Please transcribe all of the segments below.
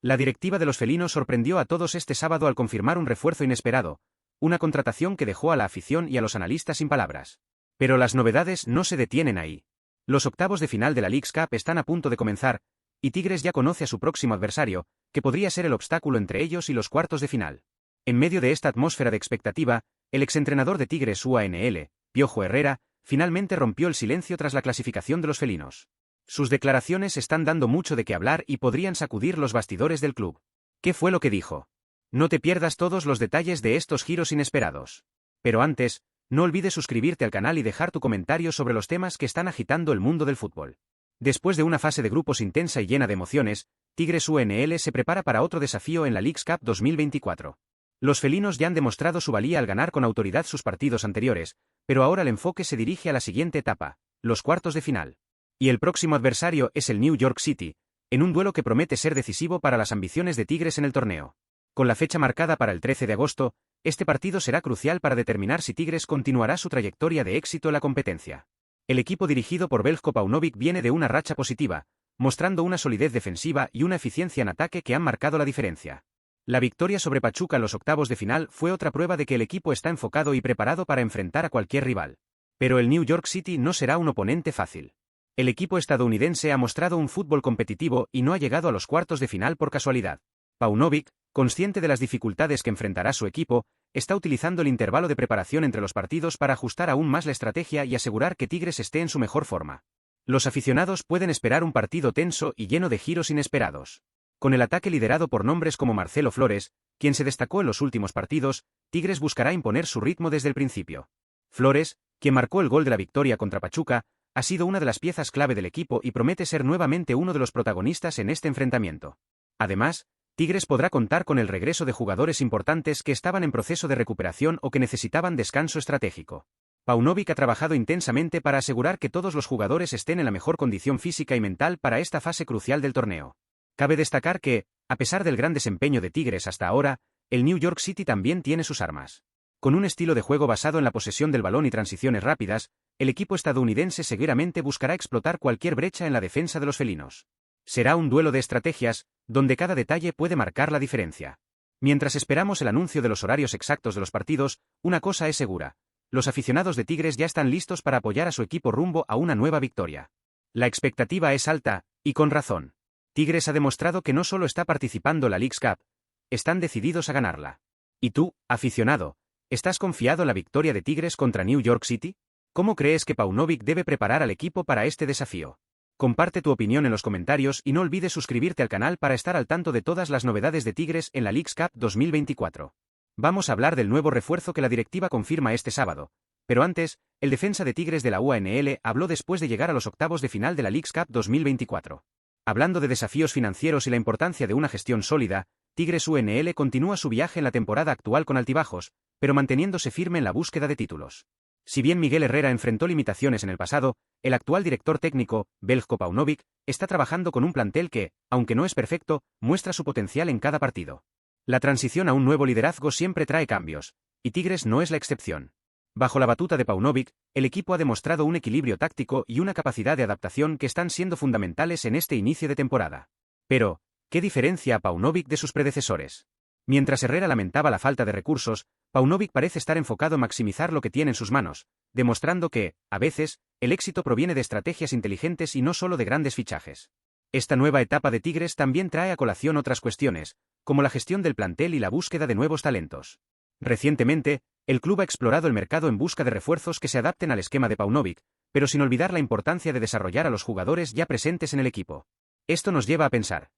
La directiva de los felinos sorprendió a todos este sábado al confirmar un refuerzo inesperado, una contratación que dejó a la afición y a los analistas sin palabras. Pero las novedades no se detienen ahí. Los octavos de final de la Leagues Cup están a punto de comenzar, y Tigres ya conoce a su próximo adversario, que podría ser el obstáculo entre ellos y los cuartos de final. En medio de esta atmósfera de expectativa, el exentrenador de Tigres UANL, Piojo Herrera, finalmente rompió el silencio tras la clasificación de los felinos. Sus declaraciones están dando mucho de qué hablar y podrían sacudir los bastidores del club. ¿Qué fue lo que dijo? No te pierdas todos los detalles de estos giros inesperados. Pero antes, no olvides suscribirte al canal y dejar tu comentario sobre los temas que están agitando el mundo del fútbol. Después de una fase de grupos intensa y llena de emociones, Tigres UNL se prepara para otro desafío en la Leagues Cup 2024. Los felinos ya han demostrado su valía al ganar con autoridad sus partidos anteriores, pero ahora el enfoque se dirige a la siguiente etapa, los cuartos de final. Y el próximo adversario es el New York City, en un duelo que promete ser decisivo para las ambiciones de Tigres en el torneo. Con la fecha marcada para el 13 de agosto, este partido será crucial para determinar si Tigres continuará su trayectoria de éxito en la competencia. El equipo dirigido por Veljko Paunovic viene de una racha positiva, mostrando una solidez defensiva y una eficiencia en ataque que han marcado la diferencia. La victoria sobre Pachuca en los octavos de final fue otra prueba de que el equipo está enfocado y preparado para enfrentar a cualquier rival. Pero el New York City no será un oponente fácil. El equipo estadounidense ha mostrado un fútbol competitivo y no ha llegado a los cuartos de final por casualidad. Paunovic, consciente de las dificultades que enfrentará su equipo, está utilizando el intervalo de preparación entre los partidos para ajustar aún más la estrategia y asegurar que Tigres esté en su mejor forma. Los aficionados pueden esperar un partido tenso y lleno de giros inesperados. Con el ataque liderado por nombres como Marcelo Flores, quien se destacó en los últimos partidos, Tigres buscará imponer su ritmo desde el principio. Flores, quien marcó el gol de la victoria contra Pachuca, ha sido una de las piezas clave del equipo y promete ser nuevamente uno de los protagonistas en este enfrentamiento. Además, Tigres podrá contar con el regreso de jugadores importantes que estaban en proceso de recuperación o que necesitaban descanso estratégico. Paunovic ha trabajado intensamente para asegurar que todos los jugadores estén en la mejor condición física y mental para esta fase crucial del torneo. Cabe destacar que, a pesar del gran desempeño de Tigres hasta ahora, el New York City también tiene sus armas. Con un estilo de juego basado en la posesión del balón y transiciones rápidas, el equipo estadounidense seguramente buscará explotar cualquier brecha en la defensa de los felinos. Será un duelo de estrategias, donde cada detalle puede marcar la diferencia. Mientras esperamos el anuncio de los horarios exactos de los partidos, una cosa es segura: los aficionados de Tigres ya están listos para apoyar a su equipo rumbo a una nueva victoria. La expectativa es alta, y con razón. Tigres ha demostrado que no solo está participando en la Leagues Cup, están decididos a ganarla. ¿Y tú, aficionado, estás confiado en la victoria de Tigres contra New York City? ¿Cómo crees que Paunovic debe preparar al equipo para este desafío? Comparte tu opinión en los comentarios y no olvides suscribirte al canal para estar al tanto de todas las novedades de Tigres en la Leagues Cup 2024. Vamos a hablar del nuevo refuerzo que la directiva confirma este sábado, pero antes, el defensa de Tigres de la UANL habló después de llegar a los octavos de final de la Leagues Cup 2024. Hablando de desafíos financieros y la importancia de una gestión sólida, Tigres UNL continúa su viaje en la temporada actual con altibajos, pero manteniéndose firme en la búsqueda de títulos. Si bien Miguel Herrera enfrentó limitaciones en el pasado, el actual director técnico, Veljko Paunovic, está trabajando con un plantel que, aunque no es perfecto, muestra su potencial en cada partido. La transición a un nuevo liderazgo siempre trae cambios, y Tigres no es la excepción. Bajo la batuta de Paunovic, el equipo ha demostrado un equilibrio táctico y una capacidad de adaptación que están siendo fundamentales en este inicio de temporada. Pero, ¿qué diferencia a Paunovic de sus predecesores? Mientras Herrera lamentaba la falta de recursos, Paunovic parece estar enfocado en maximizar lo que tiene en sus manos, demostrando que, a veces, el éxito proviene de estrategias inteligentes y no solo de grandes fichajes. Esta nueva etapa de Tigres también trae a colación otras cuestiones, como la gestión del plantel y la búsqueda de nuevos talentos. Recientemente, el club ha explorado el mercado en busca de refuerzos que se adapten al esquema de Paunovic, pero sin olvidar la importancia de desarrollar a los jugadores ya presentes en el equipo. Esto nos lleva a pensar: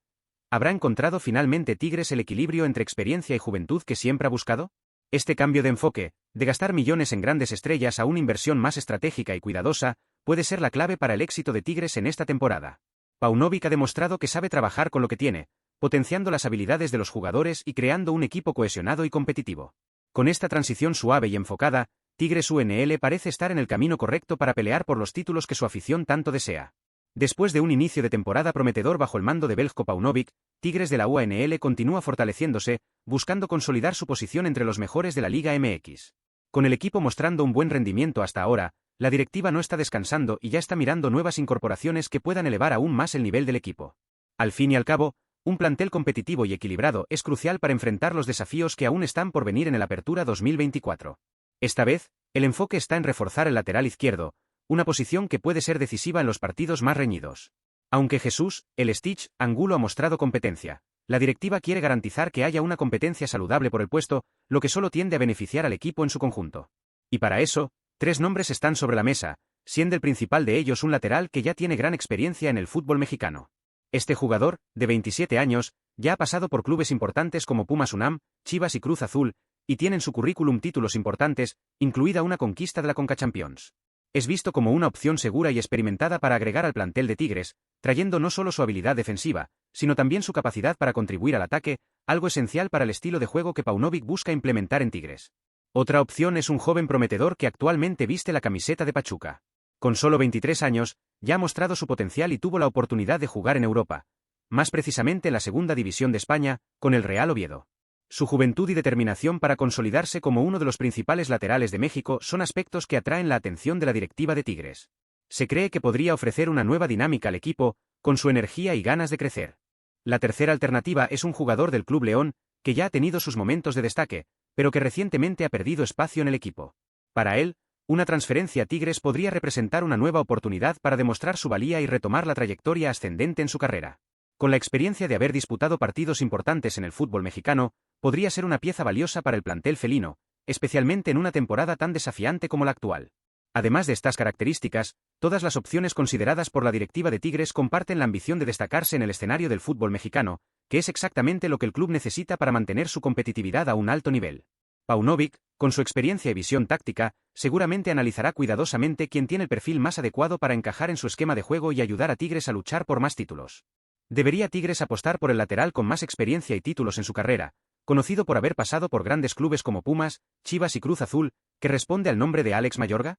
¿habrá encontrado finalmente Tigres el equilibrio entre experiencia y juventud que siempre ha buscado? Este cambio de enfoque, de gastar millones en grandes estrellas a una inversión más estratégica y cuidadosa, puede ser la clave para el éxito de Tigres en esta temporada. Paunovic ha demostrado que sabe trabajar con lo que tiene, potenciando las habilidades de los jugadores y creando un equipo cohesionado y competitivo. Con esta transición suave y enfocada, Tigres UNL parece estar en el camino correcto para pelear por los títulos que su afición tanto desea. Después de un inicio de temporada prometedor bajo el mando de Veljko Paunovic, Tigres de la UANL continúa fortaleciéndose, buscando consolidar su posición entre los mejores de la Liga MX. Con el equipo mostrando un buen rendimiento hasta ahora, la directiva no está descansando y ya está mirando nuevas incorporaciones que puedan elevar aún más el nivel del equipo. Al fin y al cabo, Un plantel competitivo y equilibrado es crucial para enfrentar los desafíos que aún están por venir en el Apertura 2024. Esta vez, el enfoque está en reforzar el lateral izquierdo, una posición que puede ser decisiva en los partidos más reñidos. Aunque Jesús, el Stitch, Angulo ha mostrado competencia, la directiva quiere garantizar que haya una competencia saludable por el puesto, lo que solo tiende a beneficiar al equipo en su conjunto. Y para eso, 3 nombres están sobre la mesa, siendo el principal de ellos un lateral que ya tiene gran experiencia en el fútbol mexicano. Este jugador, de 27 años, ya ha pasado por clubes importantes como Pumas UNAM, Chivas y Cruz Azul, y tiene en su currículum títulos importantes, incluida una conquista de la CONCACHAMPIONS. Es visto como una opción segura y experimentada para agregar al plantel de Tigres, trayendo no solo su habilidad defensiva, sino también su capacidad para contribuir al ataque, algo esencial para el estilo de juego que Paunovic busca implementar en Tigres. Otra opción es un joven prometedor que actualmente viste la camiseta de Pachuca. Con solo 23 años, ya ha mostrado su potencial y tuvo la oportunidad de jugar en Europa, más precisamente en la Segunda División de España, con el Real Oviedo. Su juventud y determinación para consolidarse como uno de los principales laterales de México son aspectos que atraen la atención de la directiva de Tigres. Se cree que podría ofrecer una nueva dinámica al equipo, con su energía y ganas de crecer. La tercera alternativa es un jugador del Club León, que ya ha tenido sus momentos de destaque, pero que recientemente ha perdido espacio en el equipo. Para él, una transferencia a Tigres podría representar una nueva oportunidad para demostrar su valía y retomar la trayectoria ascendente en su carrera. Con la experiencia de haber disputado partidos importantes en el fútbol mexicano, podría ser una pieza valiosa para el plantel felino, especialmente en una temporada tan desafiante como la actual. Además de estas características, todas las opciones consideradas por la directiva de Tigres comparten la ambición de destacarse en el escenario del fútbol mexicano, que es exactamente lo que el club necesita para mantener su competitividad a un alto nivel. Paunovic, con su experiencia y visión táctica, seguramente analizará cuidadosamente quién tiene el perfil más adecuado para encajar en su esquema de juego y ayudar a Tigres a luchar por más títulos. ¿Debería Tigres apostar por el lateral con más experiencia y títulos en su carrera, conocido por haber pasado por grandes clubes como Pumas, Chivas y Cruz Azul, que responde al nombre de Alex Mayorga?